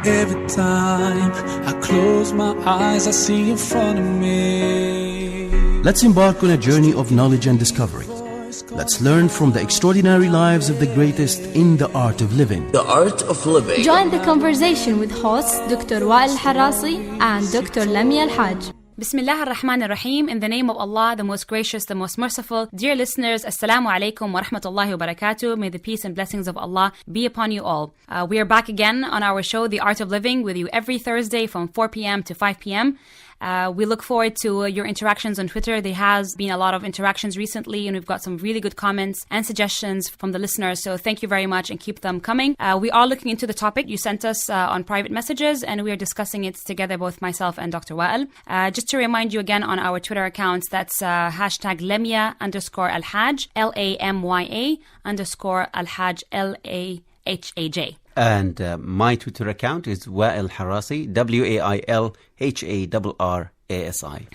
Every time I close my eyes, I see in front of me. Let's embark on a journey of knowledge and discovery. Let's learn from the extraordinary lives of the greatest in the art of living. The art of living. Join the conversation with hosts Dr. Wael Harasi and Dr. Lamia Al-Haj. Bismillah ar-Rahman ar-Rahim. In the name of Allah, the most gracious, the most merciful. Dear listeners, Assalamu alaikum wa rahmatullahi wa barakatuh. May the peace and blessings of Allah be upon you all. We are back again on our show, The Art of Living, with you every Thursday from 4 p.m. to 5 p.m. We look forward to your interactions on Twitter. There has been a lot of interactions recently, and we've got some really good comments and suggestions from the listeners. So thank you very much and keep them coming. We are looking into the topic you sent us on private messages, and we are discussing it together, both myself and Dr. Wael. Just to remind you again on our Twitter accounts, that's hashtag Lamia_Al-Haj, LAMYA_Al-Haj, LAHAJ. And my Twitter account is Wael Harasi, WAILHARRASI.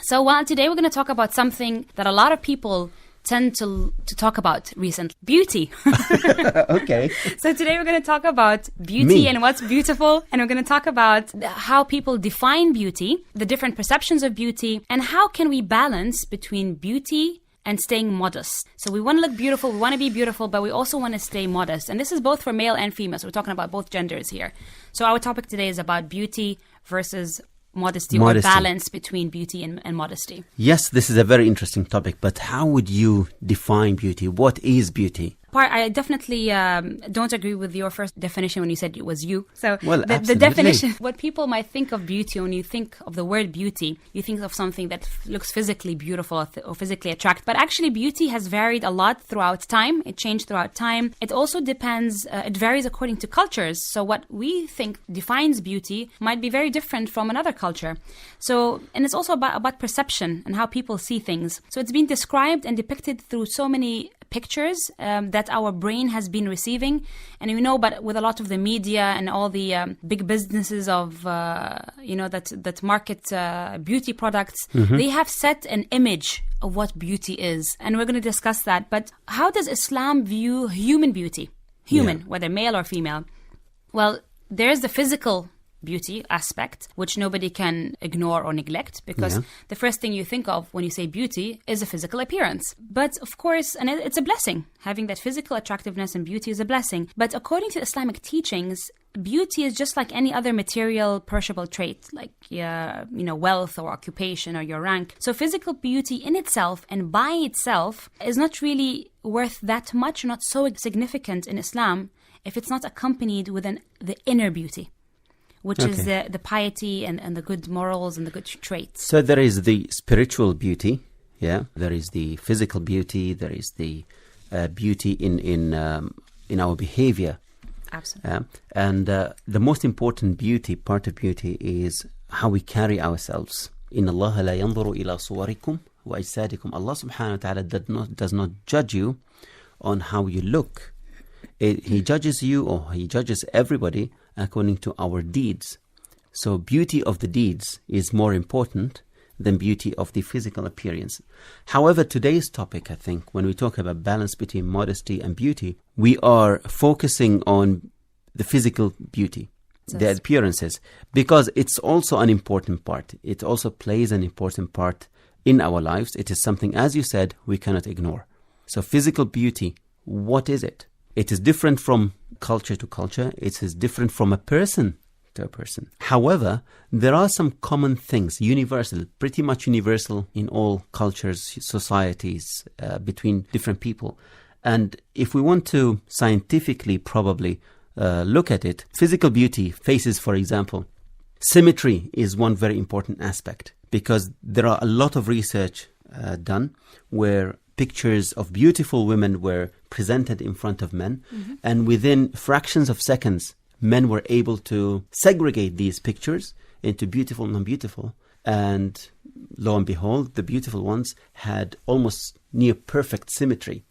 So, Wael, today we're going to talk about something that a lot of people tend to talk about recently. Beauty. Okay. So today we're going to talk about beauty and what's beautiful. And we're going to talk about how people define beauty, the different perceptions of beauty, and how can we balance between beauty and staying modest. So we want to look beautiful, we want to be beautiful, but we also want to stay modest. And this is both for male and female. So we're talking about both genders here. So our topic today is about beauty versus modesty. Or balance between beauty and modesty. Yes, this is a very interesting topic, but how would you define beauty? What is beauty? I definitely don't agree with your first definition when you said it was you. So the definition, what people might think of beauty, when you think of the word beauty, you think of something that looks physically beautiful or physically attractive. But actually beauty has varied a lot throughout time. It changed throughout time. It also depends, it varies according to cultures. So what we think defines beauty might be very different from another culture. So, and it's also about perception and how people see things. So it's been described and depicted through so many pictures that our brain has been receiving. And but with a lot of the media and all the big businesses of, that market beauty products, they have set an image of what beauty is. And we're going to discuss that. But how does Islam view human beauty? Whether male or female? Well, there's the physical beauty aspect, which nobody can ignore or neglect, because the first thing you think of when you say beauty is a physical appearance. But of course, and it's a blessing. Having that physical attractiveness and beauty is a blessing. But according to Islamic teachings, beauty is just like any other material perishable trait, like wealth or occupation or your rank. So physical beauty in itself and by itself is not really worth that much, not so significant in Islam, if it's not accompanied with the inner beauty, which is the piety and the good morals and the good traits. So there is the spiritual beauty, there is the physical beauty, there is the beauty in our behavior. Absolutely. And the most important part of beauty is how we carry ourselves. إِنَّ اللَّهَ لَا يَنْظُرُ إِلَى صُوَرِكُمْ وَأَجْسَادِكُمْ. Allah subhanahu wa ta'ala does not judge you on how you look. He judges you, or He judges everybody according to our deeds. So beauty of the deeds is more important than beauty of the physical appearance. However, today's topic, I think, when we talk about balance between modesty and beauty, we are focusing on the physical beauty, the appearances, because it's also an important part. It also plays an important part in our lives. It is something, as you said, we cannot ignore. So physical beauty, what is it? It is different from culture to culture. It is different from a person to a person. However, there are some common things, universal, pretty much universal in all cultures, societies, between different people. And if we want to scientifically probably look at it, physical beauty, faces, for example, symmetry is one very important aspect, because there are a lot of research done where pictures of beautiful women were presented in front of men, and within fractions of seconds, men were able to segregate these pictures into beautiful and non-beautiful. And lo and behold, the beautiful ones had almost near perfect symmetry.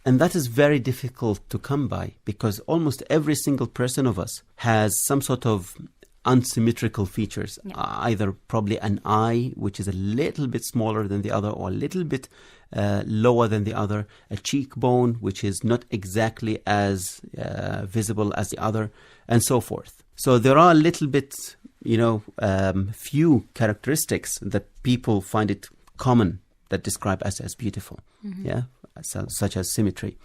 And that is very difficult to come by, because almost every single person of us has some sort of unsymmetrical features, either probably an eye which is a little bit smaller than the other, or a little bit lower than the other, a cheekbone which is not exactly as visible as the other, and so forth. So there are a little bit, few characteristics that people find it common that describe us as beautiful, such as symmetry.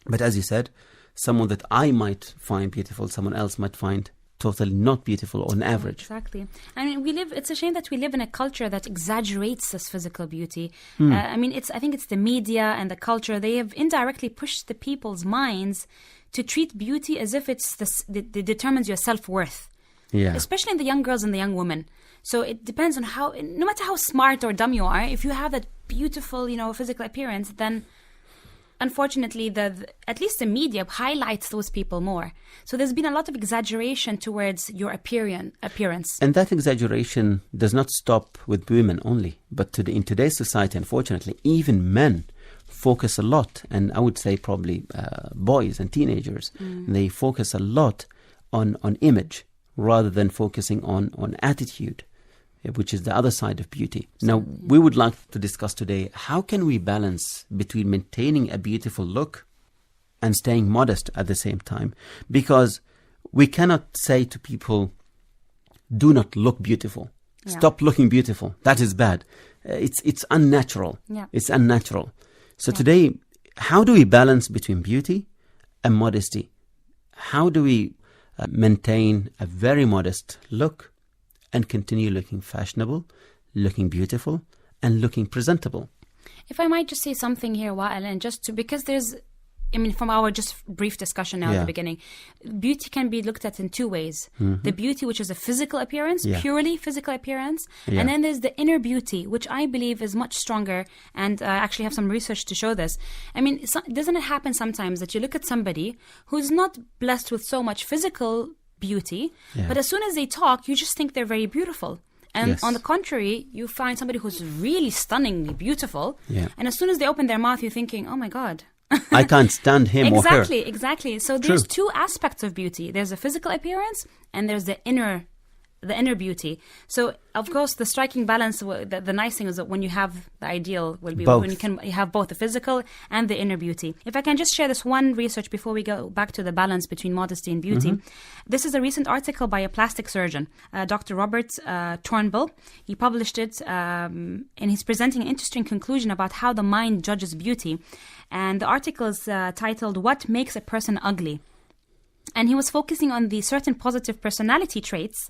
But as you said, someone that I might find beautiful, someone else might find totally not beautiful on average. Exactly. I mean, it's a shame that we live in a culture that exaggerates this physical beauty. I think it's the media and the culture. They have indirectly pushed the people's minds to treat beauty as if it determines your self-worth. Yeah. Especially in the young girls and the young women. So it depends on no matter how smart or dumb you are, if you have that beautiful, physical appearance, then unfortunately, at least the media highlights those people more. So there's been a lot of exaggeration towards your appearance. And that exaggeration does not stop with women only, but in today's society, unfortunately, even men focus a lot, and I would say probably boys and teenagers, they focus a lot on image rather than focusing on attitude, which is the other side of beauty. Now, we would like to discuss today, how can we balance between maintaining a beautiful look and staying modest at the same time? Because we cannot say to people, do not look beautiful. Yeah. Stop looking beautiful. That is bad. It's unnatural. Yeah. It's unnatural. So today, how do we balance between beauty and modesty? How do we maintain a very modest look and continue looking fashionable, looking beautiful, and looking presentable? If I might just say something here, Wael, and because from our just brief discussion now at the beginning, beauty can be looked at in two ways. The beauty, which is a physical appearance, purely physical appearance, and then there's the inner beauty, which I believe is much stronger, and I actually have some research to show this. Doesn't it happen sometimes that you look at somebody who's not blessed with so much physical beauty, but as soon as they talk, you just think they're very beautiful. And on the contrary, you find somebody who's really stunningly beautiful, and as soon as they open their mouth, you're thinking, oh my God, I can't stand him or her. Exactly. So there's two aspects of beauty. There's a physical appearance and there's the inner beauty. So of course the striking balance, the nice thing is that when you have the ideal will be both. when you have both the physical and the inner beauty. If I can just share this one research before we go back to the balance between modesty and beauty. This is a recent article by a plastic surgeon, Dr. Robert Turnbull. He published it and he's presenting an interesting conclusion about how the mind judges beauty. And the article is titled, "What Makes a Person Ugly?" And he was focusing on the certain positive personality traits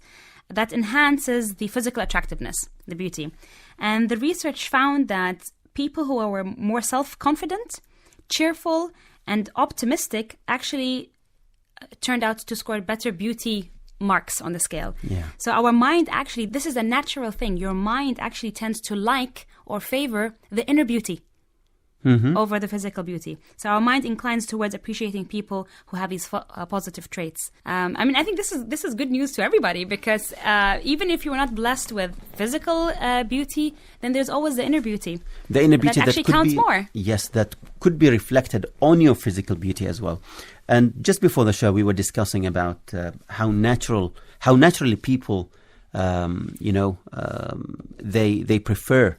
that enhances the physical attractiveness, the beauty. And the research found that people who were more self-confident, cheerful, and optimistic actually turned out to score better beauty marks on the scale. Yeah. So our mind actually, this is a natural thing. Your mind actually tends to like or favor the inner beauty over the physical beauty. So our mind inclines towards appreciating people who have these positive traits. I think this is good news to everybody, because even if you're not blessed with physical beauty, then there's always the inner beauty. The inner beauty that actually counts more. Yes, that could be reflected on your physical beauty as well. And just before the show, we were discussing about how naturally people, they prefer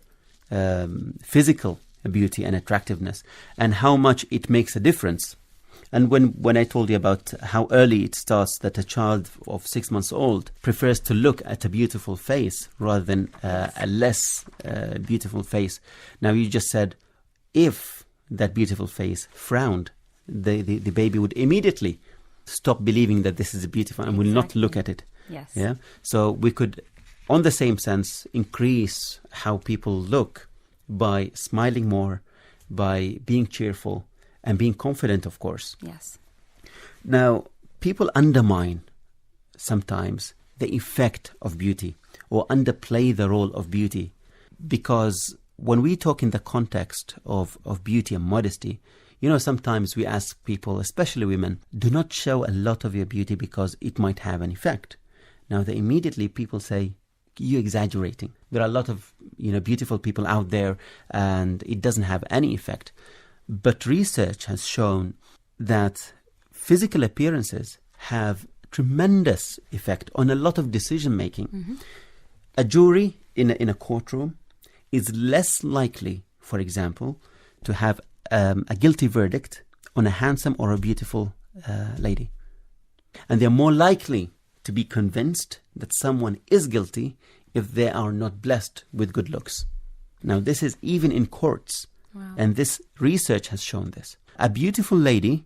physical beauty and attractiveness, and how much it makes a difference. And when I told you about how early it starts, that a child of 6 months old prefers to look at a beautiful face rather than a less beautiful face. Now you just said, if that beautiful face frowned, the baby would immediately stop believing that this is beautiful and will not look at it. Yes. Yeah. So we could, on the same sense, increase how people look by smiling more, by being cheerful, and being confident, of course. Yes. Now, people undermine sometimes the effect of beauty, or underplay the role of beauty, because when we talk in the context of beauty and modesty, sometimes we ask people, especially women, do not show a lot of your beauty because it might have an effect. Now, immediately people say, you're exaggerating. There are a lot of beautiful people out there and it doesn't have any effect. But research has shown that physical appearances have tremendous effect on a lot of decision making. A jury in a courtroom is less likely for example, to have a guilty verdict on a handsome or a beautiful lady. And they're more likely to be convinced that someone is guilty if they are not blessed with good looks. Now, this is even in courts. Wow. And this research has shown this. A beautiful lady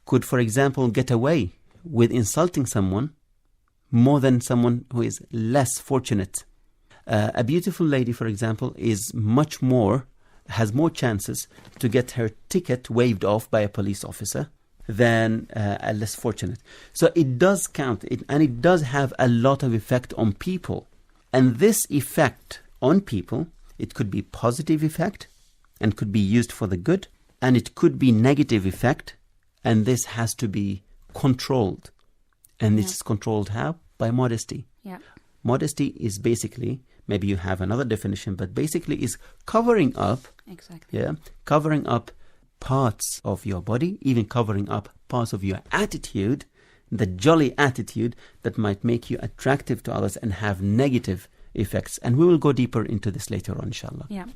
could, for example, get away with insulting someone more than someone who is less fortunate. A beautiful lady, for example, has more chances to get her ticket waived off by a police officer than a less fortunate. So it does count, and it does have a lot of effect on people. And this effect on people, it could be positive effect and could be used for the good, and it could be negative effect, and this has to be controlled. And this is controlled how? By modesty. Yeah. Modesty is basically, maybe you have another definition, but basically is covering up, Exactly. yeah, covering up parts of your body, even covering up parts of your attitude, the jolly attitude that might make you attractive to others and have negative effects. And we will go deeper into this later on, inshallah. Yeah.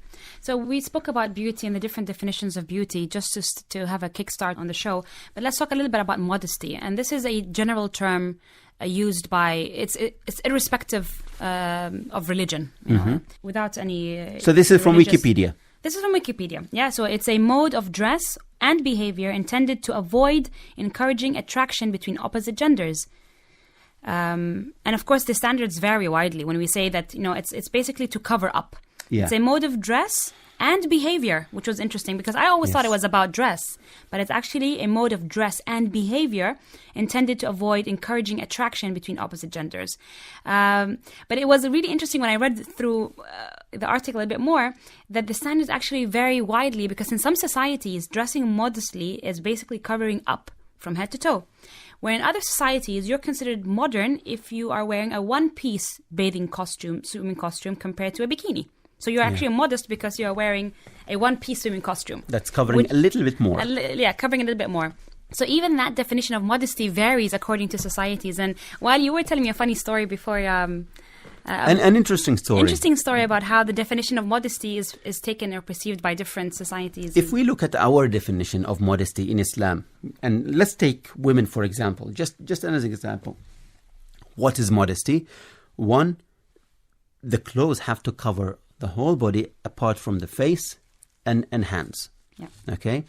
So we spoke about beauty and the different definitions of beauty just to have a kickstart on the show. But let's talk a little bit about modesty. And this is a general term used by, it's irrespective of religion, you know, without any... So this is from religious- Wikipedia. This is from Wikipedia. Yeah, so it's a mode of dress and behavior intended to avoid encouraging attraction between opposite genders. And of course, the standards vary widely when we say that, you know, it's basically to cover up. Yeah. It's a mode of dress and behavior, which was interesting because I always thought it was about dress, but it's actually a mode of dress and behavior intended to avoid encouraging attraction between opposite genders. But it was really interesting when I read through the article a bit more that the standards actually vary widely because in some societies, dressing modestly is basically covering up from head to toe. Where in other societies, you're considered modern if you are wearing a one-piece bathing costume, swimming costume, compared to a bikini. So you're actually modest because you're wearing a one-piece swimming costume. That's covering a little bit more. Covering a little bit more. So even that definition of modesty varies according to societies. And while you were telling me a funny story before... An interesting story. Interesting story about how the definition of modesty is taken or perceived by different societies. If we look at our definition of modesty in Islam, and let's take women, for example, just as an example. What is modesty? One, the clothes have to cover the whole body apart from the face and hands. Yeah. Okay?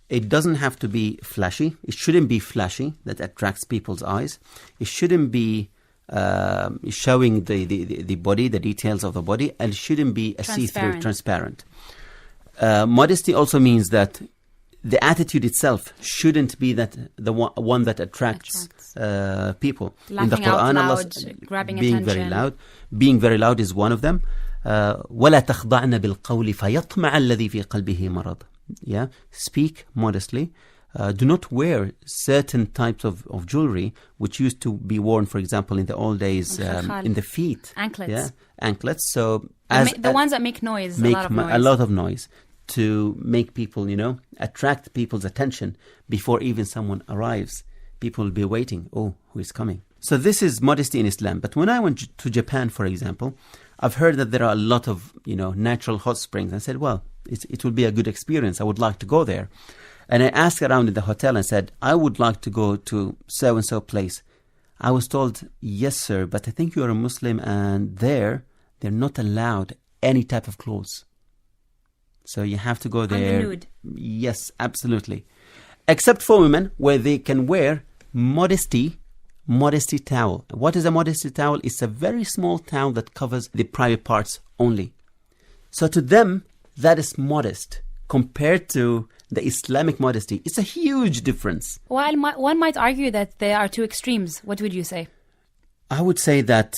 It doesn't have to be flashy. It shouldn't be flashy that attracts people's eyes. It shouldn't be showing the body, the details of the body, and it shouldn't be a see-through, transparent. Modesty also means that the attitude itself shouldn't be that the one that attracts people. Laughing in the Quran, out Allah loud, grabbing being attention. very loud. Being very loud is one of them. وَلَا تَخْضَعْنَ بِالْقَوْلِ فَيَطْمَعَ الَّذِي فِي قَلْبِهِ مَرَضٍ. Yeah, speak modestly. Do not wear certain types of jewelry which used to be worn, for example, in the old days, in the feet. Anklets. Yeah, anklets. So The ones that make noise, a lot of noise. To make people, attract people's attention before even someone arrives. People will be waiting. Oh, who is coming? So this is modesty in Islam. But when I went to Japan, for example, I've heard that there are a lot of, natural hot springs. I said, well, it will be a good experience. I would like to go there. And I asked around in the hotel and said, I would like to go to so-and-so place. I was told, yes, sir, but I think you are a Muslim and they're not allowed any type of clothes. So you have to go there. Under nude. Yes, absolutely. Except for women, where they can wear modesty towel. What is a modesty towel? It's a very small towel that covers the private parts only. So to them, that is modest compared to the Islamic modesty. It's a huge difference. While one might argue that there are two extremes, what would you say? I would say that,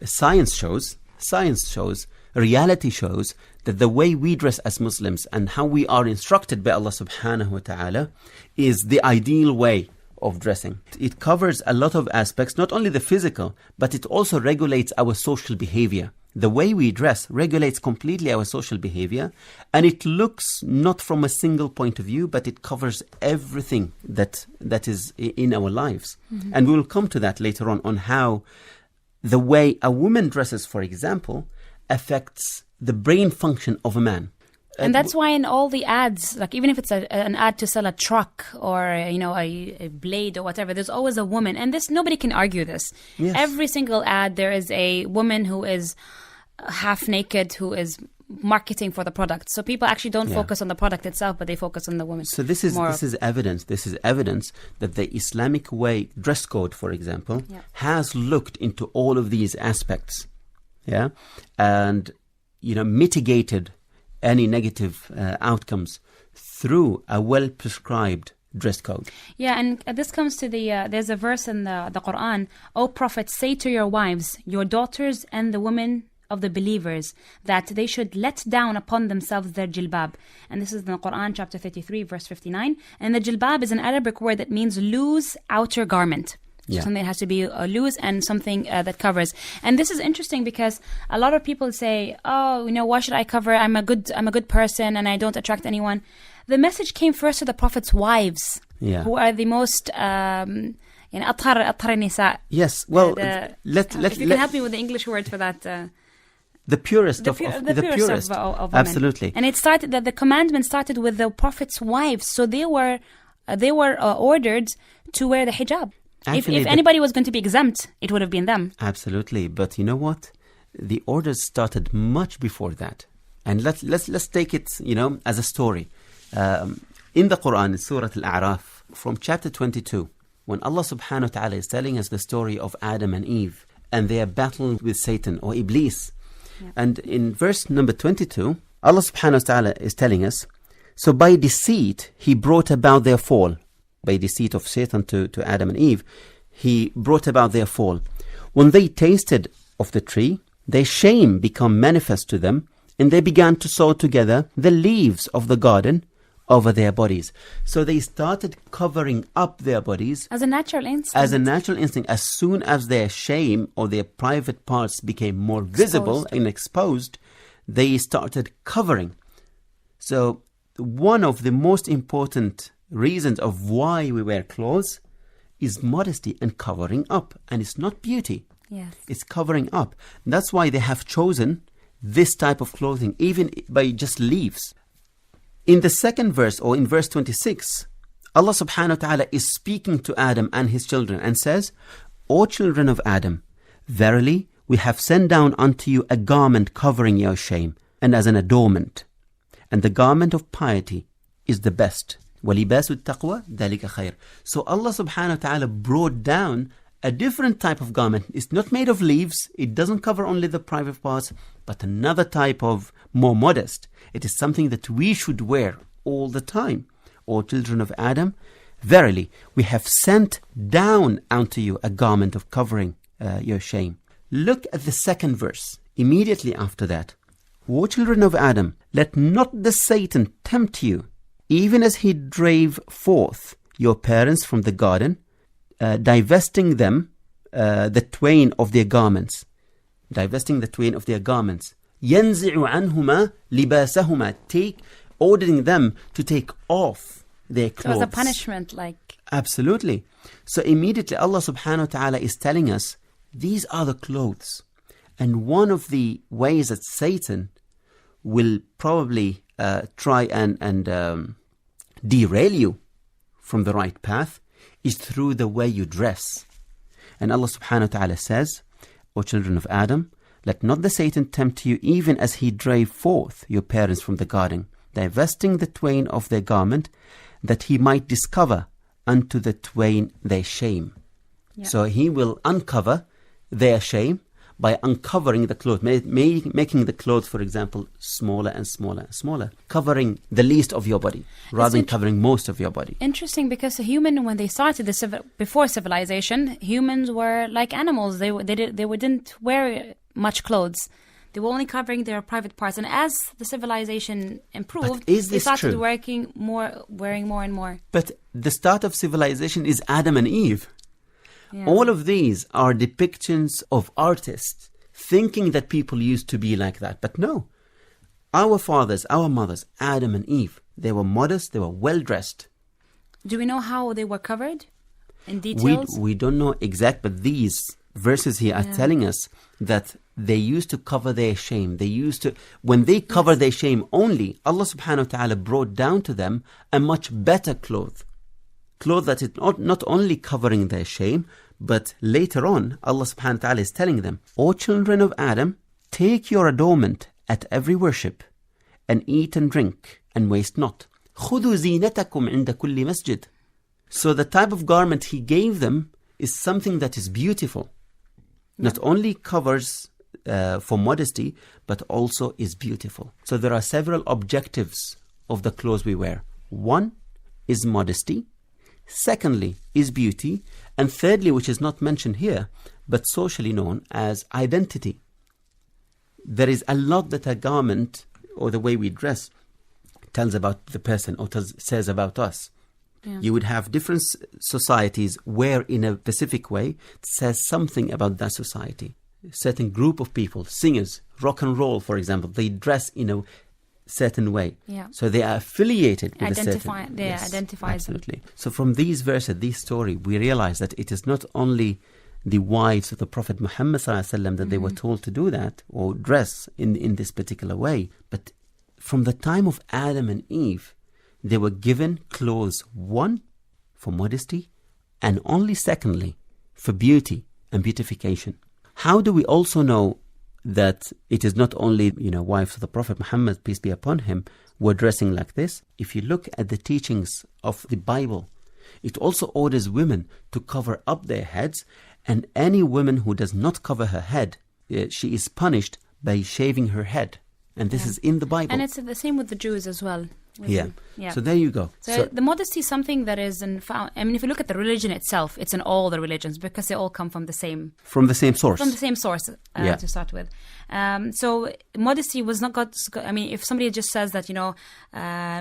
science shows, reality shows that the way we dress as Muslims and how we are instructed by Allah subhanahu wa ta'ala is the ideal way of dressing. It covers a lot of aspects, not only the physical, but it also regulates our social behavior. The way we dress regulates completely our social behavior, and it looks not from a single point of view, but it covers everything that is in our lives. Mm-hmm. And we will come to that later on how the way a woman dresses, for example, affects the brain function of a man. And that's why in all the ads, like even if it's an ad to sell a truck or a blade or whatever, there's always a woman, and this nobody can argue this. Yes. Every single ad, there is a woman who is half naked who is marketing for the product. So people actually don't focus on the product itself, but they focus on the woman. So this is evidence. This is evidence that the Islamic way dress code, for example, has looked into all of these aspects, and mitigated any negative outcomes through a well-prescribed dress code. Yeah, and this comes to there's a verse in the Quran, O Prophet, say to your wives, your daughters, and the women of the believers, that they should let down upon themselves their jilbab. And this is in the Quran, chapter 33, verse 59. And the jilbab is an Arabic word that means loose outer garment. So something that has to be loose and something that covers. And this is interesting because a lot of people say, "Oh, why should I cover? I'm a good person and I don't attract anyone." The message came first to the Prophet's wives, who are the most أطهر النساء. Yes. Well, if you can help me with the English word for that. The purest the of purest of women. Absolutely. And it started that the commandment started with the Prophet's wives, so they were ordered to wear the hijab. Actually, if anybody was going to be exempt, it would have been them. Absolutely, but you know what? The orders started much before that, and let's take it, as a story. In the Quran, in Surah Al-A'raf, from chapter 22, when Allah Subhanahu wa Taala is telling us the story of Adam and Eve and their battle with Satan or Iblis, and in verse number 22, Allah Subhanahu wa Taala is telling us, so by deceit he brought about their fall. By deceit of Satan to Adam and Eve, he brought about their fall. When they tasted of the tree, their shame became manifest to them, and they began to sew together the leaves of the garden over their bodies. So they started covering up their bodies as a natural instinct. As soon as their shame or their private parts became more visible and exposed, they started covering. So one of the most important reasons of why we wear clothes is modesty and covering up, and it's not beauty. Yes, it's covering up. That's why they have chosen this type of clothing, even by just leaves. In the second verse, or in verse 26, Allah subhanahu wa ta'ala is speaking to Adam and his children and says, O children of Adam, verily we have sent down unto you a garment covering your shame, and as an adornment, and the garment of piety is the best. وَلِبَاسُ التَّقْوَى ذَلِكَ خَيْرٌ. So Allah subhanahu wa ta'ala brought down a different type of garment. It's not made of leaves. It doesn't cover only the private parts, but another type of more modest. It is something that we should wear all the time. O children of Adam, verily we have sent down unto you a garment of covering your shame. Look at the second verse. Immediately after that, O children of Adam, let not the Satan tempt you, even as he drave forth your parents from the garden, divesting them the twain of their garments. Divesting the twain of their garments. يَنْزِعُ عَنْهُمَا لِبَاسَهُمَا, ordering them to take off their clothes. So as a punishment, like... Absolutely. So immediately Allah subhanahu wa ta'ala is telling us, these are the clothes. And one of the ways that Satan will probably try and derail you from the right path is through the way you dress. And Allah subhanahu wa ta'ala says, O children of Adam, let not the Satan tempt you, even as he drave forth your parents from the garden, divesting the twain of their garment, that he might discover unto the twain their shame. Yeah. So he will uncover their shame by uncovering the clothes, making the clothes, for example, smaller and smaller and smaller, covering the least of your body rather than covering most of your body. Interesting, because the human, when they started before civilization, humans were like animals. They didn't wear much clothes. They were only covering their private parts. And as the civilization improved, they started wearing more and more. But the start of civilization is Adam and Eve. Yeah. All of these are depictions of artists thinking that people used to be like that. But no, our fathers, our mothers, Adam and Eve, they were modest, they were well-dressed. Do we know how they were covered in details? We don't know exact, but these verses here are telling us that they used to cover their shame. When they cover their shame only, Allah subhanahu wa ta'ala brought down to them a much better cloth that is not only covering their shame, but later on, Allah subhanahu wa ta'ala is telling them, O children of Adam, take your adornment at every worship, and eat and drink, and waste not. خُذُوا زِينَتَكُمْ عِنْدَ كُلِّ مَسْجِدٍ. So the type of garment He gave them is something that is beautiful. Not only covers for modesty, but also is beautiful. So there are several objectives of the clothes we wear. One is modesty. Secondly is beauty. And thirdly, which is not mentioned here, but socially known as identity. There is a lot that a garment or the way we dress tells about the person or says about us. Yeah. You would have different societies wear in a specific way that says something about that society. A certain group of people, singers, rock and roll, for example, they dress in a certain way. Yeah. So they are affiliated with a certain... They identify. Absolutely. So from these verses, this story, we realize that it is not only the wives of the Prophet Muhammad ﷺ that they were told to do that or dress in this particular way, but from the time of Adam and Eve, they were given clothes, one, for modesty, and only secondly, for beauty and beautification. How do we also know that it is not only, wives of the Prophet Muhammad, peace be upon him, were dressing like this? If you look at the teachings of the Bible, it also orders women to cover up their heads, and any woman who does not cover her head, she is punished by shaving her head. And this is in the Bible. And it's the same with the Jews as well. Yeah. So there you go. So the modesty is something that is if you look at the religion itself, it's in all the religions because they all come from the same... From the same source. From the same source to start with. So modesty was not got... if somebody just says that,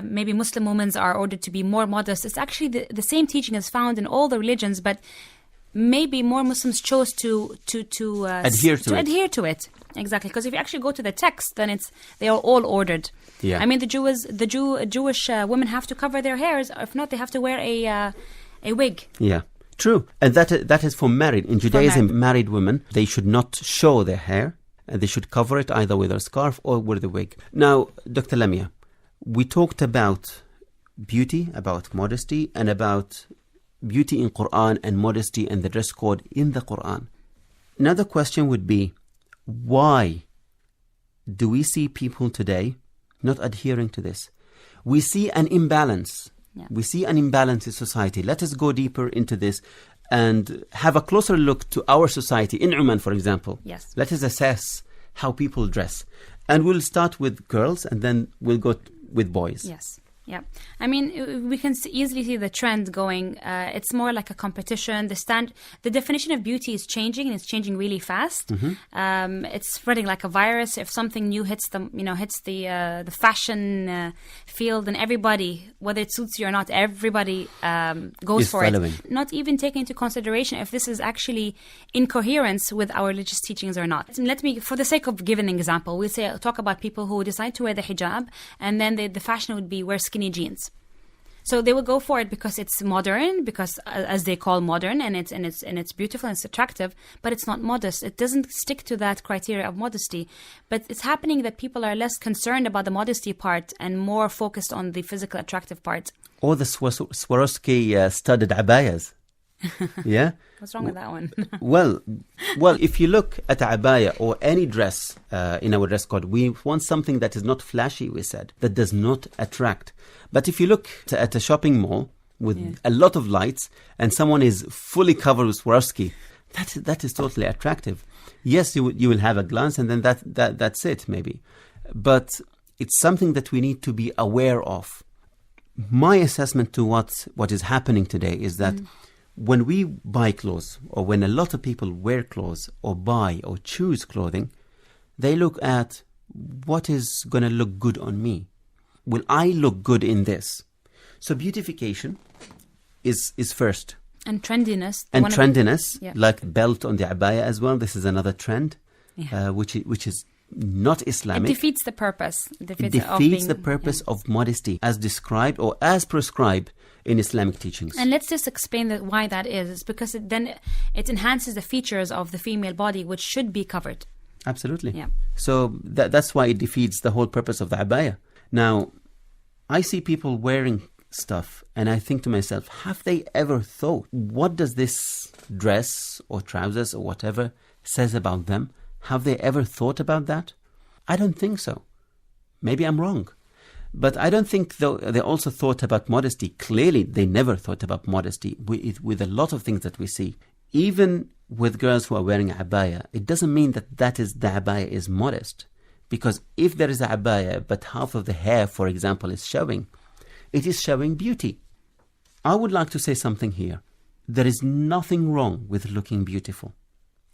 maybe Muslim women are ordered to be more modest, it's actually the same teaching is found in all the religions, but maybe more Muslims chose to adhere to it. Exactly, because if you actually go to the text, then they are all ordered. Yeah. The Jewish women have to cover their hairs. If not, they have to wear a wig. Yeah, true. And that is for married. In Judaism, married women, they should not show their hair. They should cover it either with a scarf or with a wig. Now, Dr. Lamia, we talked about beauty, about modesty, and about beauty in Quran and modesty and the dress code in the Quran. Another question would be, why do we see people today not adhering to this? We see an imbalance. Yeah. We see an imbalance in society. Let us go deeper into this and have a closer look to our society. In Oman, for example, yes. Let us assess how people dress. And we'll start with girls and then we'll go with boys. Yes. Yeah, we can easily see the trend going. It's more like a competition. The definition of beauty is changing, and it's changing really fast. Mm-hmm. It's spreading like a virus. If something new hits the fashion field, then everybody, whether it suits you or not, everybody goes for following. It. Not even taking into consideration if this is actually in coherence with our religious teachings or not. Let me, for the sake of giving an example, we'll talk about people who decide to wear the hijab, and then the fashion would be wear skinny jeans. So they will go for it because it's modern, because as they call modern, and it's beautiful and it's attractive, but it's not modest. It doesn't stick to that criteria of modesty. But it's happening that people are less concerned about the modesty part and more focused on the physical attractive part. Or the Swarovski studded abayas. Yeah? What's wrong with that one? Well, if you look at a abaya or any dress in our dress code, we want something that is not flashy, we said, that does not attract. But if you look at a shopping mall with a lot of lights and someone is fully covered with Swarovski, that is totally attractive. Yes, you will have a glance and then that's it, maybe. But it's something that we need to be aware of. My assessment to what is happening today is that when we buy clothes, or when a lot of people wear clothes or buy or choose clothing, they look at what is going to look good on me. Will I look good in this? So beautification is first. And trendiness. Like belt on the abaya as well. This is another trend, which is not Islamic. It defeats the purpose. It defeats the purpose of modesty as described or as prescribed in Islamic teachings. And let's just explain why that is. It's because it enhances the features of the female body, which should be covered. Absolutely. Yeah. So that's why it defeats the whole purpose of the abaya. Now, I see people wearing stuff and I think to myself, have they ever thought, what does this dress or trousers or whatever says about them? Have they ever thought about that? I don't think so. Maybe I'm wrong. But I don't think they also thought about modesty. Clearly, they never thought about modesty with a lot of things that we see. Even with girls who are wearing a abaya, it doesn't mean that the abaya is modest. Because if there is a abaya, but half of the hair, for example, is showing, it is showing beauty. I would like to say something here. There is nothing wrong with looking beautiful.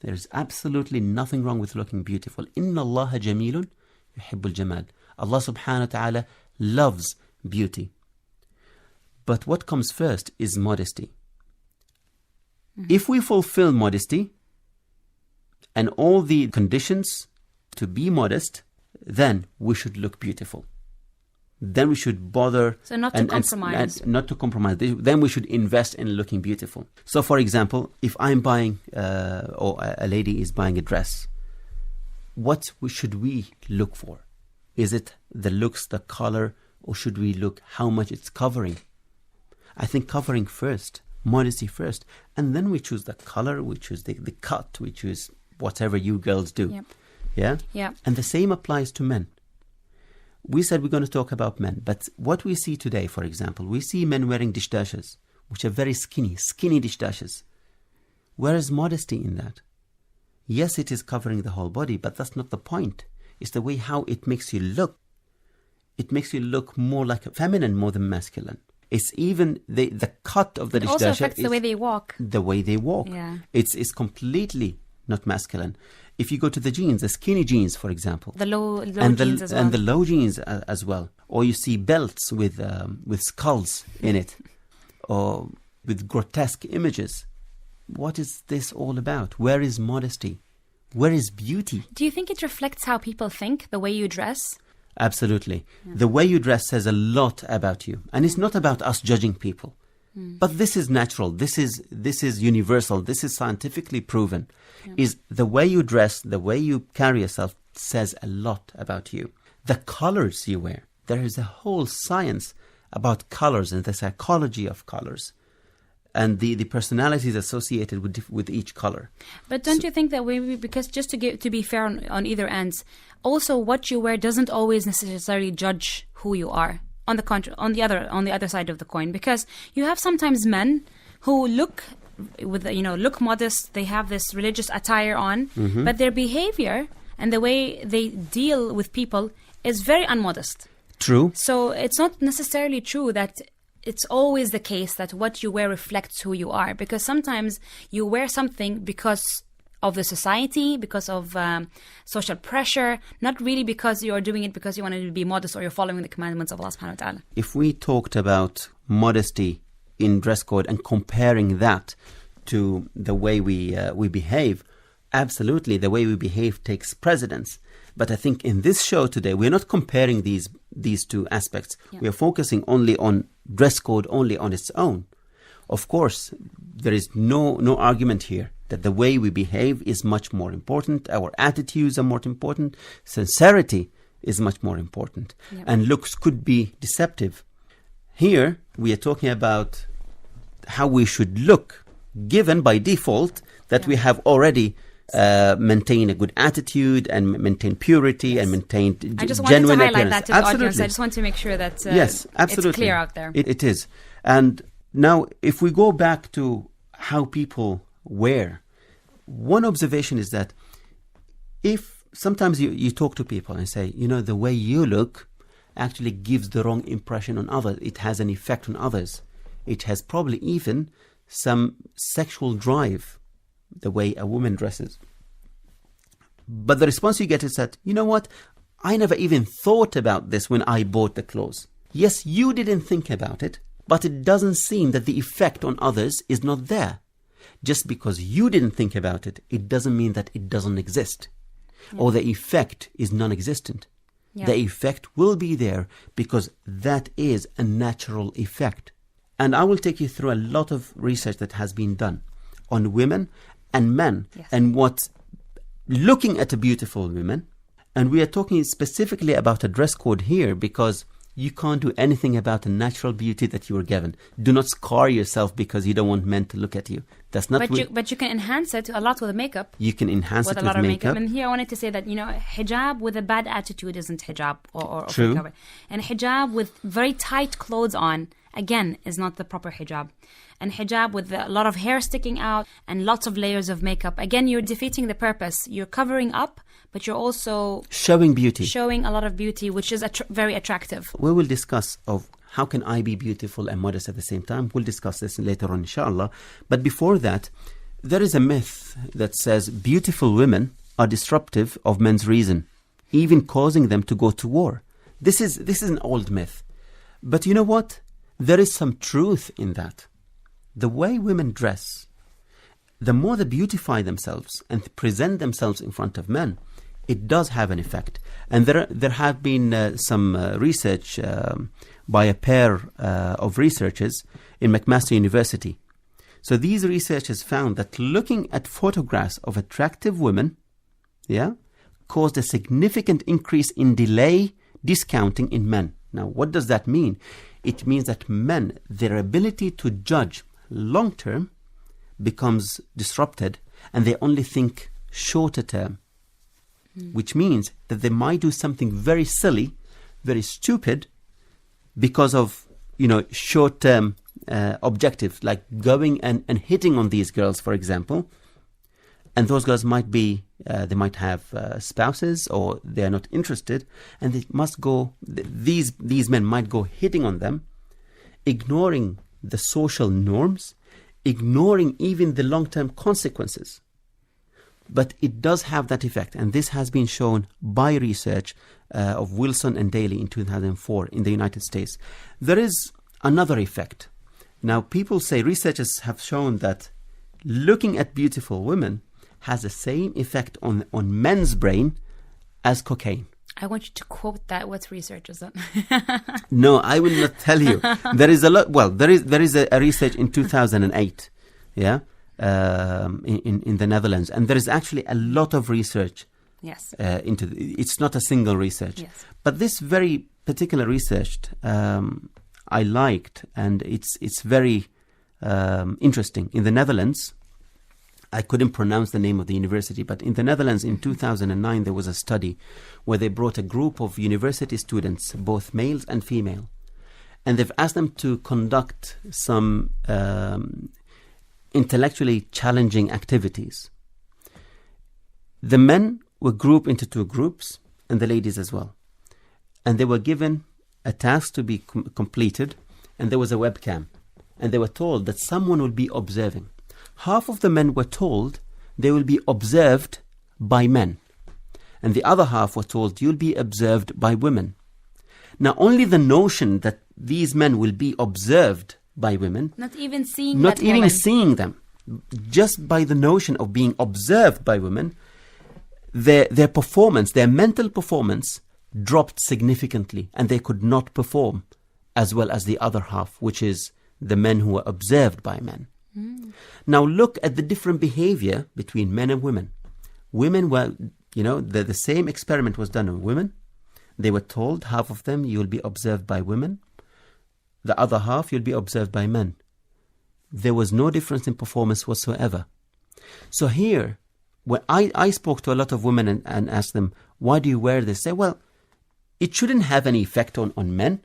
There is absolutely nothing wrong with looking beautiful. Inna Allaha jamilun yuhibbul jamal. Allah subhanahu wa ta'ala loves beauty. But what comes first is modesty. If we fulfill modesty and all the conditions to be modest, then we should look beautiful. Then we should bother. So not to compromise. And not to compromise. Then we should invest in looking beautiful. So for example, if I'm buying, or a lady is buying a dress, what should we look for? Is it the looks, the color, or should we look how much it's covering? I think covering first, modesty first, and then we choose the color, we choose the cut, we choose whatever you girls do. Yep. Yeah? Yeah. And the same applies to men. We said we're going to talk about men, but what we see today, for example, we see men wearing dishdashes, which are very skinny dishdashes. Where is modesty in that? Yes, it is covering the whole body, but that's not the point. It's the way how it makes you look. It makes you look more like a feminine more than masculine. It's even the cut of the dishdasha. It also affects the way they walk. The way they walk. Yeah. It's completely not masculine. If you go to the jeans, the skinny jeans, for example. The low and jeans as well. And the low jeans as well. Or you see belts with skulls in it. Or with grotesque images. What is this all about? Where is modesty? Where is beauty? Do you think it reflects how people think, the way you dress? Absolutely. Yeah. The way you dress says a lot about you. And it's not about us judging people. But this is natural. This is universal. This is scientifically proven. Yeah. Is the way you dress, the way you carry yourself says a lot about you. The colors you wear. There is a whole science about colors and the psychology of colors. And the personalities associated with each color. But don't you think that because just to be fair on either ends, also what you wear doesn't always necessarily judge who you are. On the other side of the coin, because you have sometimes men who look modest. They have this religious attire on, but their behavior and the way they deal with people is very unmodest. True. So it's not necessarily true that it's always the case that what you wear reflects who you are, because sometimes you wear something because of the society, because of social pressure, not really because you're doing it because you want to be modest or you're following the commandments of Allah subhanahu wa ta'ala. If we talked about modesty in dress code and comparing that to the way we behave, absolutely the way we behave takes precedence. But I think in this show today, we're not comparing these two aspects. Yeah. We're focusing only on dress code, only on its own. Of course, there is no argument here that the way we behave is much more important. Our attitudes are more important. Sincerity is much more important. Yep. And looks could be deceptive. Here, we are talking about how we should look, given by default that we have already maintained a good attitude and maintained purity and maintained genuine appearance. I just wanted to highlight that to the audience. I just want to make sure that yes, absolutely. It's clear out there. It is. And now, if we go back to how people wear, one observation is that if sometimes you talk to people and say, the way you look actually gives the wrong impression on others. It has an effect on others. It has probably even some sexual drive, the way a woman dresses. But the response you get is that, you know what? I never even thought about this when I bought the clothes. Yes, you didn't think about it, but it doesn't seem that the effect on others is not there. Just because you didn't think about it, it doesn't mean that it doesn't exist. Yeah. Or the effect is non-existent. Yeah. The effect will be there because that is a natural effect. And I will take you through a lot of research that has been done on women and men, yes, and what looking at a beautiful woman, and we are talking specifically about a dress code here because you can't do anything about the natural beauty that you were given. Do not scar yourself because you don't want men to look at you. That's not. But you can enhance it a lot with makeup. You can enhance with it a lot with of makeup. And here I wanted to say that hijab with a bad attitude isn't hijab or True. hijab. And hijab with very tight clothes on again is not the proper hijab. And hijab with a lot of hair sticking out and lots of layers of makeup, again, you're defeating the purpose. You're covering up, but you're also Showing beauty. showing a lot of beauty, which is very attractive. We will discuss of how can I be beautiful and modest at the same time. We'll discuss this later on, inshallah. But before that, there is a myth that says beautiful women are disruptive of men's reason, even causing them to go to war. This is an old myth. But you know what? There is some truth in that. The way women dress, the more they beautify themselves and present themselves in front of men, it does have an effect. And there have been some research by a pair of researchers in McMaster University. So these researchers found that looking at photographs of attractive women, caused a significant increase in delay discounting in men. Now, what does that mean? It means that men, their ability to judge long term becomes disrupted, and they only think shorter term, which means that they might do something very silly, very stupid, because of short term objectives, like going and hitting on these girls, for example. And those girls might be they might have spouses, or they are not interested, and they must go. These men might go hitting on them, ignoring the social norms, ignoring even the long-term consequences. But it does have that effect, and this has been shown by research of Wilson and Daly in 2004 in the United States. There is another effect. Now, people say, researchers have shown that looking at beautiful women has the same effect on men's brain as cocaine. I want you to quote that. What research is that? No, I will not tell you. There is a lot. Well, there is a research in 2008, in the Netherlands, and there is actually a lot of research. Yes. It's not a single research. Yes. But this very particular research I liked, and it's very interesting. In the Netherlands, I couldn't pronounce the name of the university, but in the Netherlands in 2009 there was a study where they brought a group of university students, both males and female, and they've asked them to conduct some intellectually challenging activities. The men were grouped into two groups, and the ladies as well. And they were given a task to be completed, and there was a webcam. And they were told that someone will be observing. Half of the men were told they will be observed by men. And the other half were told you'll be observed by women. Now, only the notion that these men will be observed by women, Not even seeing not that even woman. seeing them, just by the notion of being observed by women, their performance, their mental performance dropped significantly, and they could not perform as well as the other half, which is the men who were observed by men. Now look at the different behavior between men and women. Women were, the same experiment was done on women. They were told, half of them, you'll be observed by women. The other half, you'll be observed by men. There was no difference in performance whatsoever. So here, when I spoke to a lot of women and asked them, why do you wear this? They say, well, it shouldn't have any effect on men.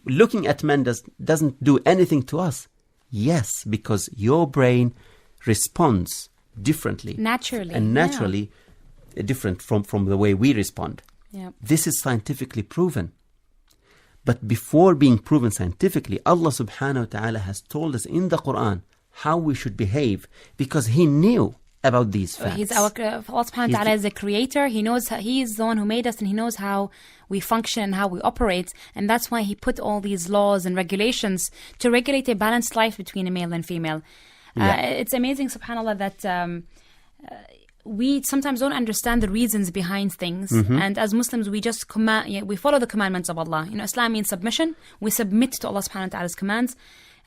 Looking at men doesn't do anything to us. Yes, because your brain responds differently. Naturally. And naturally different from the way we respond. Yeah. This is scientifically proven. But before being proven scientifically, Allah subhanahu wa ta'ala has told us in the Quran how we should behave, because He knew about these facts. Allah subhanahu wa ta'ala is the creator. He knows He is the one who made us, and He knows how we function and how we operate. And that's why He put all these laws and regulations to regulate a balanced life between a male and female. It's amazing, subhanAllah, that we sometimes don't understand the reasons behind things. And as Muslims, we just we follow the commandments of Allah. Islam means submission. We submit to Allah subhanahu wa ta'ala's commands.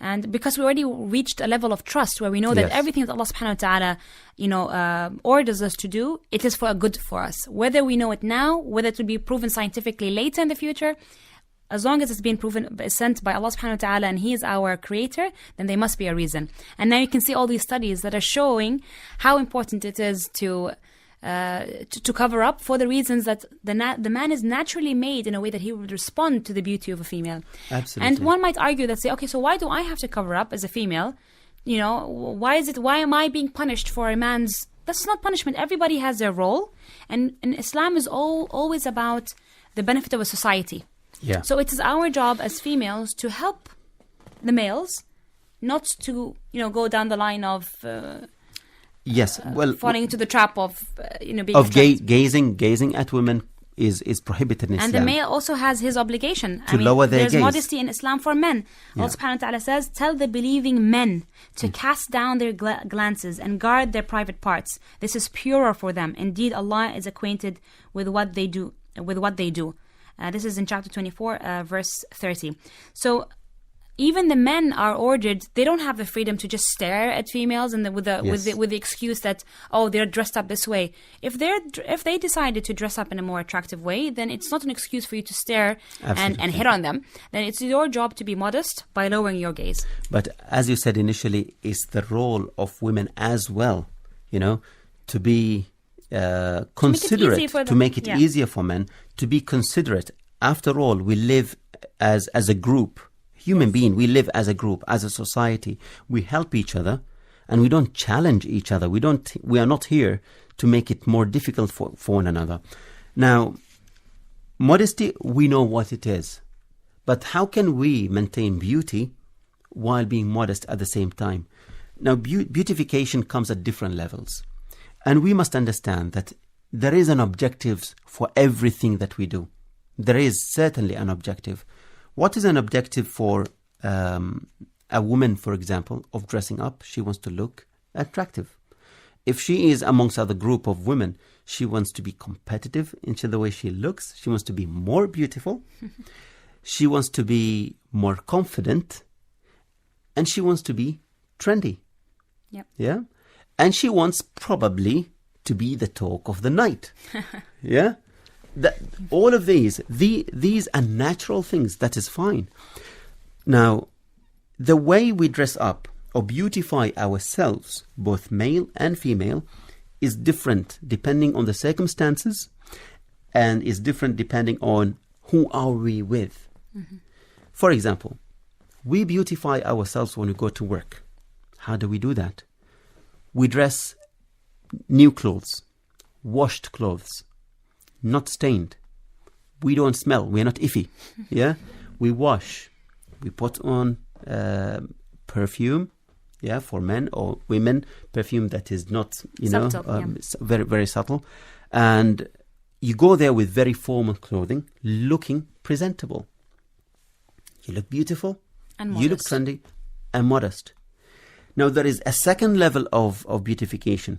And because we already reached a level of trust where we know that Yes. everything that Allah subhanahu wa ta'ala, orders us to do, it is for a good for us. Whether we know it now, whether it will be proven scientifically later in the future, as long as it's been proven, sent by Allah subhanahu wa ta'ala and He is our creator, then there must be a reason. And now you can see all these studies that are showing how important it is to cover up for the reasons that the man is naturally made in a way that he would respond to the beauty of a female. Absolutely. And one might argue that say, okay, so why do I have to cover up as a female? You know, why am I being punished for a man's... That's not punishment. Everybody has their role. And Islam is always about the benefit of a society. Yeah. So it is our job as females to help the males, not to, go down the line of... Yes, well, falling into the trap of being of attracted. gazing at women is prohibited in Islam. And the male also has his obligation To lower their there's gaze. modesty in Islam for men. Allah subhanahu wa ta'ala says, tell the believing men to cast down their glances and guard their private parts. This is purer for them. Indeed, Allah is acquainted with what they do. This is in chapter 24, verse 30. So even the men are ordered, they don't have the freedom to just stare at females and with the excuse that, oh, they're dressed up this way. If they decided to dress up in a more attractive way, then it's not an excuse for you to stare and hit on them. Then it's your job to be modest by lowering your gaze. But as you said initially, it's the role of women as well, to be considerate, to make it easier for men, to be considerate. After all, we live as a group. Human being, we live as a group, as a society. We help each other, and we don't challenge each other. We are not here to make it more difficult for one another. Now, modesty, we know what it is, but how can we maintain beauty while being modest at the same time? Now, beautification comes at different levels, and we must understand that there is an objective for everything that we do. There is certainly an objective. What is an objective for a woman, for example, of dressing up? She wants to look attractive. If she is amongst other group of women, she wants to be competitive in the way she looks. She wants to be more beautiful. She wants to be more confident. And she wants to be trendy. Yep. Yeah? And she wants probably to be the talk of the night. Yeah? All of these are natural things. That is fine. Now, the way we dress up or beautify ourselves, both male and female, is different depending on the circumstances, and is different depending on who are we with. Mm-hmm. For example, we beautify ourselves when we go to work. How do we do that? We dress new clothes, washed clothes, not stained. We don't smell. We're not iffy. Yeah, we wash. We put on perfume. Yeah, for men or women, perfume that is not, subtle, very, very subtle. And you go there with very formal clothing, looking presentable. You look beautiful. And modest. You look trendy and modest. Now, there is a second level of beautification.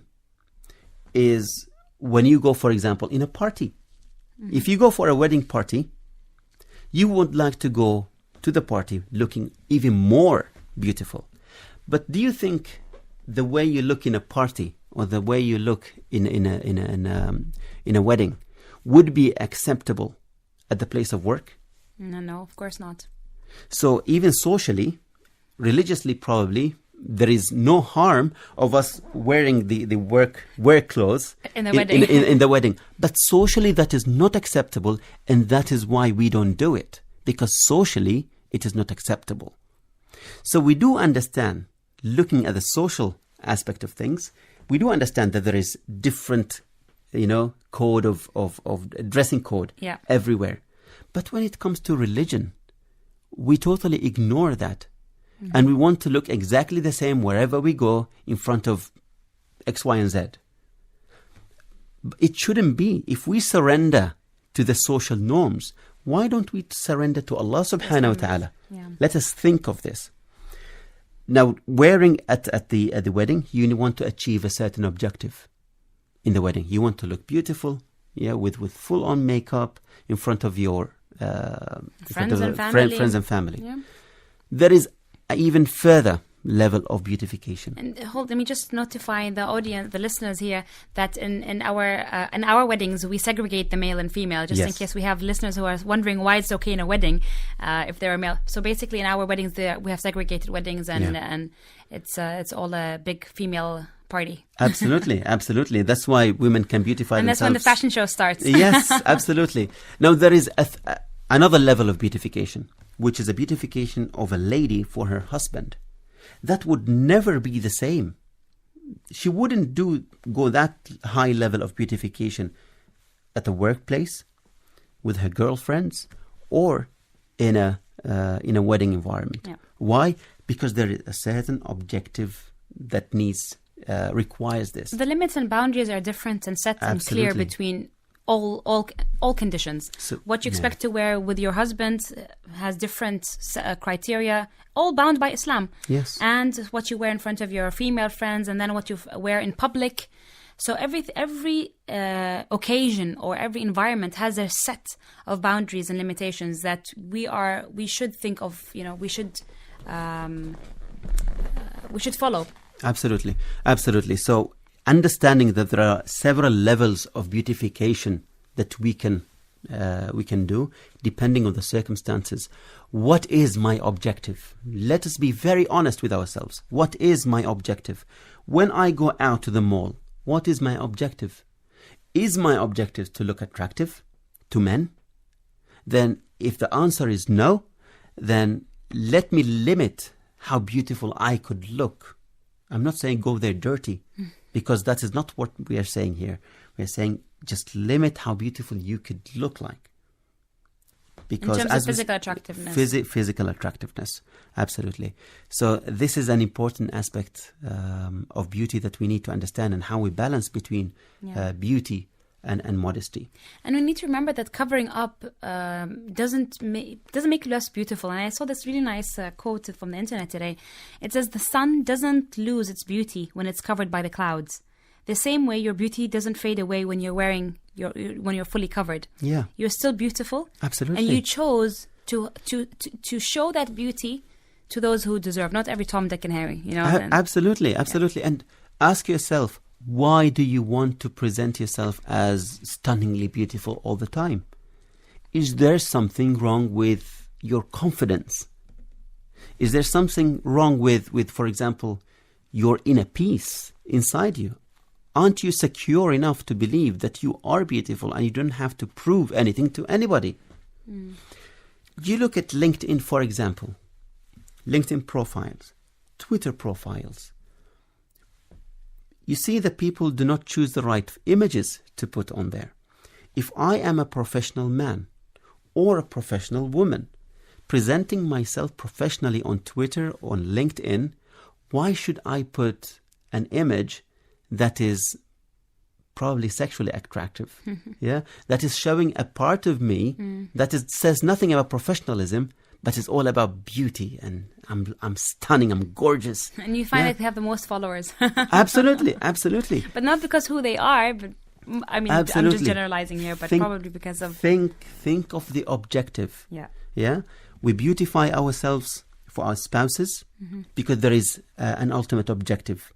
Is when you go, for example, in a party. Mm-hmm. If you go for a wedding party, you would like to go to the party looking even more beautiful. But do you think the way you look in a party or the way you look in a wedding would be acceptable at the place of work? No, of course not. So even socially, religiously probably, there is no harm of us wearing the work clothes in the wedding. In the wedding. But socially, that is not acceptable, and that is why we don't do it, because socially it is not acceptable. So we do understand, looking at the social aspect of things, we do understand that there is different, code of dressing code everywhere. But when it comes to religion, we totally ignore that. Mm-hmm. And we want to look exactly the same wherever we go in front of X, Y, and Z. It shouldn't be. If we surrender to the social norms, why don't we surrender to Allah subhanahu wa ta'ala? Yeah. Let us think of this. Now, wearing at the wedding, you want to achieve a certain objective in the wedding. You want to look beautiful, with full-on makeup in front of your friends and family. Yeah. There is an even further level of beautification. And let me just notify the audience, the listeners here, that in our weddings we segregate the male and female, just in case we have listeners who are wondering why it's okay in a wedding if they're a male. So basically, in our weddings, we have segregated weddings, and it's all a big female party. Absolutely, absolutely. That's why women can beautify and themselves. That's when the fashion show starts. Yes, absolutely. Now there is another level of beautification, which is a beautification of a lady for her husband. That would never be the same. She wouldn't go that high level of beautification at the workplace, with her girlfriends, or in a wedding environment. Yeah. Why? Because there is a certain objective that requires this. The limits and boundaries are different and set and clear between all conditions. So, what you expect to wear with your husband has different criteria, all bound by Islam. Yes. And what you wear in front of your female friends, and then what you wear in public. So every occasion or every environment has a set of boundaries and limitations that we should think of. We should follow. Absolutely, absolutely. So, understanding that there are several levels of beautification that we can do depending on the circumstances. What is my objective? Let us be very honest with ourselves. What is my objective? When I go out to the mall, what is my objective? Is my objective to look attractive to men? Then if the answer is no, then let me limit how beautiful I could look. I'm not saying go there dirty, because that is not what we are saying here. We are saying just limit how beautiful you could look like. Because in terms of physical attractiveness. Physical attractiveness, absolutely. So this is an important aspect of beauty that we need to understand, and how we balance between beauty and modesty. And we need to remember that covering up doesn't make you less beautiful. And I saw this really nice quote from the internet today. It says, "The sun doesn't lose its beauty when it's covered by the clouds. The same way your beauty doesn't fade away when you're fully covered. Yeah, you're still beautiful. Absolutely. And you chose to show that beauty to those who deserve, not every Tom, Dick, and Harry. Absolutely. Yeah. And ask yourself, why do you want to present yourself as stunningly beautiful all the time? Is there something wrong with your confidence? Is there something wrong with, for example, your inner peace inside you? Aren't you secure enough to believe that you are beautiful and you don't have to prove anything to anybody? You look at LinkedIn, for example. LinkedIn profiles, Twitter profiles. You see that people do not choose the right images to put on there. If I am a professional man or a professional woman presenting myself professionally on Twitter or on LinkedIn, why should I put an image that is probably sexually attractive? Yeah, that is showing a part of me that says nothing about professionalism, but it's all about beauty, and I'm stunning, I'm gorgeous. And you find that they have the most followers. Absolutely. But not because who they are, but I mean, absolutely. I'm just generalizing here, but probably because of... Think of the objective. Yeah. We beautify ourselves for our spouses because there is an ultimate objective.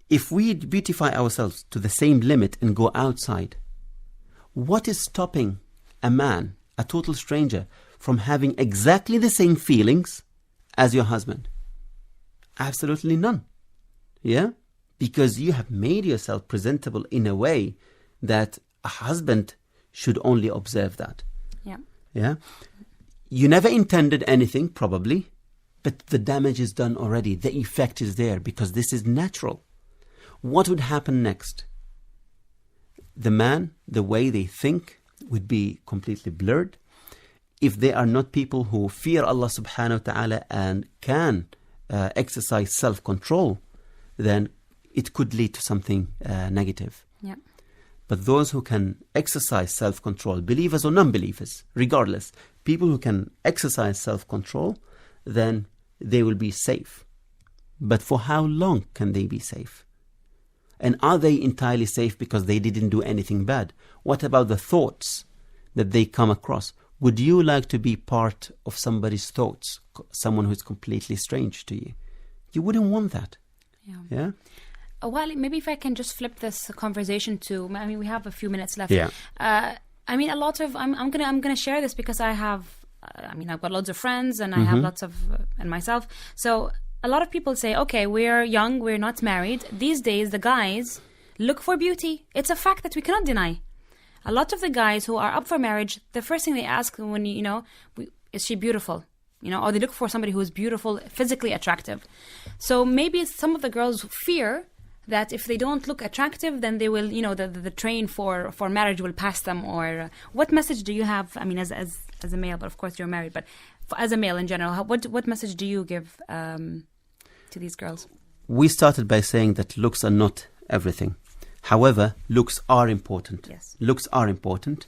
If we beautify ourselves to the same limit and go outside, what is stopping a man, a total stranger, from having exactly the same feelings as your husband? Absolutely none. Yeah? Because you have made yourself presentable in a way that a husband should only observe that. Yeah? You never intended anything, probably, but the damage is done already. The effect is there because this is natural. What would happen next? The man, the way they think would be completely blurred. If they are not people who fear Allah subhanahu wa ta'ala and can exercise self-control, then it could lead to something negative. Yeah. But those who can exercise self-control, believers or non-believers, regardless, people who can exercise self-control, then they will be safe. But for how long can they be safe? And are they entirely safe because they didn't do anything bad? What about the thoughts that they come across? Would you like to be part of somebody's thoughts, someone who's completely strange to you? You wouldn't want that. Yeah? Well, maybe if I can just flip this conversation to, I mean, we have a few minutes left. Yeah. I mean, a lot of, I'm gonna share this because I've got loads of friends and I have lots of, and myself. So a lot of people say, okay, we're young, we're not married. These days, the guys look for beauty. It's a fact that we cannot deny. A lot of the guys who are up for marriage, the first thing they ask when, is she beautiful? Or they look for somebody who is beautiful, physically attractive. So maybe some of the girls fear that if they don't look attractive, then they will, the train for marriage will pass them. Or what message do you have? I mean, as a male, but of course you're married, but as a male in general, what message do you give to these girls? We started by saying that looks are not everything. However, looks are important. Yes. Looks are important.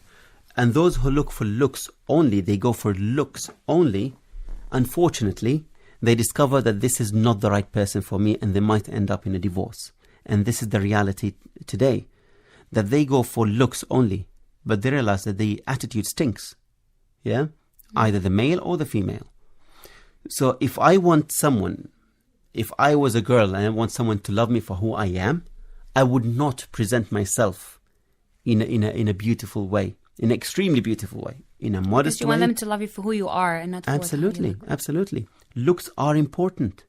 And those who look for looks only, they go for looks only, unfortunately, they discover that this is not the right person for me and they might end up in a divorce. And this is the reality today, that they go for looks only, but they realize that the attitude stinks. Yeah? Either the male or the female. So if I was a girl and I want someone to love me for who I am, I would not present myself in a beautiful way, in an extremely beautiful way, in a modest way. Because you want them to love you for who you are and not for Absolutely, how you look. absolutely. Looks are important.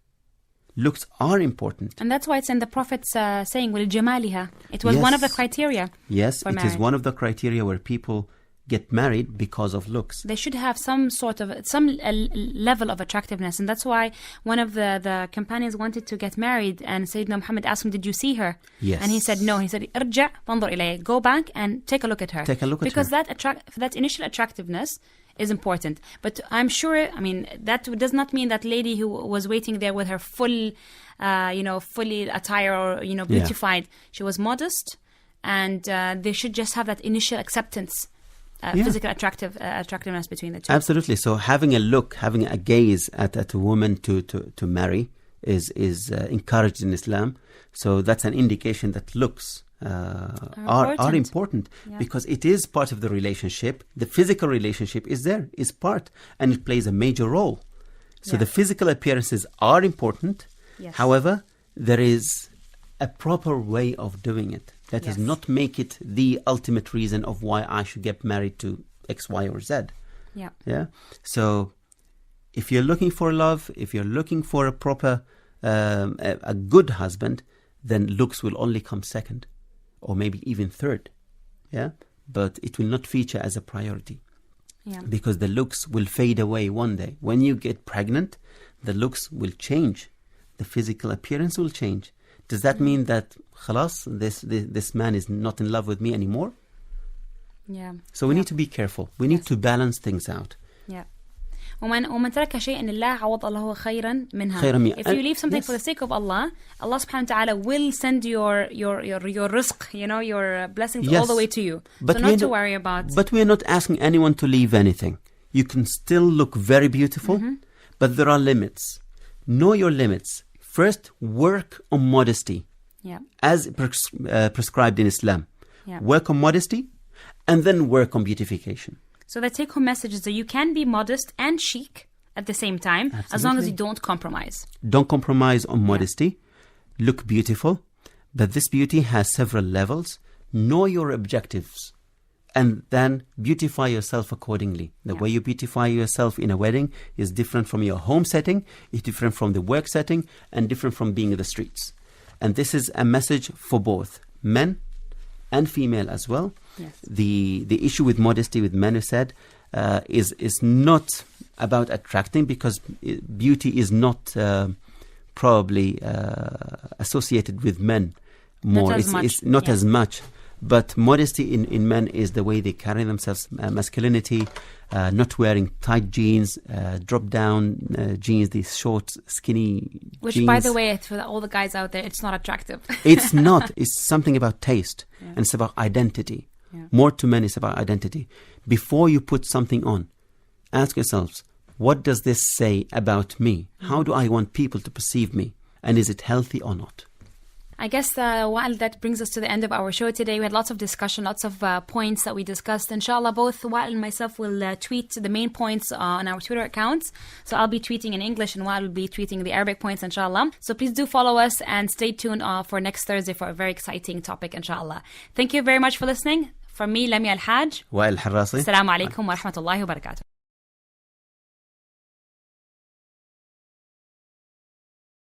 Looks are important. And that's why it's in the Prophet's saying, وَلِجَمَالِهَا. It was one of the criteria. Yes, for it marriage. is one of the criteria where people get married because of looks. They should have some level of attractiveness. And that's why one of the companions wanted to get married, and Sayyidina Muhammad asked him, did you see her? Yes. And he said no. He said, ارجع فانظر إليه. Go back and take a look at her. Take a look at because her. that initial attractiveness is important. But I'm sure, that does not mean that lady who was waiting there with her fully attire or, beautified. Yeah. She was modest, and they should just have that initial acceptance, physical attractiveness between the two. Absolutely. So having a gaze at a woman to marry is encouraged in Islam. So that's an indication that looks are important because it is part of the relationship. The physical relationship is part, and it plays a major role. So the physical appearances are important. Yes. However, there is a proper way of doing it. That does not make it the ultimate reason of why I should get married to X, Y, or Z. Yeah. Yeah. So if you're looking for love, if you're looking for a proper, a good husband, then looks will only come second, or maybe even third. Yeah. But it will not feature as a priority. Yeah. Because the looks will fade away one day. When you get pregnant, the looks will change. The physical appearance will change. Does that mean that khalas, this man is not in love with me anymore? Yeah. So we need to be careful. We need to balance things out. Yeah. ومن ترك شيئا لله عوض الله خيرا منها. If you leave something for the sake of Allah, Allah subhanahu wa ta'ala will send your rizq, your blessings all the way to you. But so not to worry about. But we're not asking anyone to leave anything. You can still look very beautiful, but there are limits. Know your limits. First, work on modesty, as prescribed in Islam. Yeah. Work on modesty, and then work on beautification. So the take-home message is that you can be modest and chic at the same time, as long as you don't compromise. Don't compromise on modesty. Look beautiful, but this beauty has several levels. Know your objectives, and then beautify yourself accordingly. The way you beautify yourself in a wedding is different from your home setting, is different from the work setting, and different from being in the streets. And this is a message for both men and female as well. Yes. The issue with modesty, with men, who said, is not about attracting, because beauty is not probably associated with men more. It's not as much. But modesty in men is the way they carry themselves, masculinity, not wearing tight jeans, drop-down jeans, these short, skinny Which, jeans. by the way, for all the guys out there, it's not attractive. It's not. It's something about taste, and it's about identity. Yeah. More to men, it's about identity. Before you put something on, ask yourselves, what does this say about me? How do I want people to perceive me? And is it healthy or not? I guess Wa'al, that brings us to the end of our show today. We had lots of discussion, lots of points that we discussed. Inshallah, both Wa'al and myself will tweet the main points on our Twitter accounts. So I'll be tweeting in English and Wa'al will be tweeting the Arabic points, inshallah. So please do follow us and stay tuned for next Thursday for a very exciting topic, inshallah. Thank you very much for listening. From me, Lamia Al-Haj. Wa'il Harrasi. Assalamu alaikum wa rahmatullahi wa barakatuh.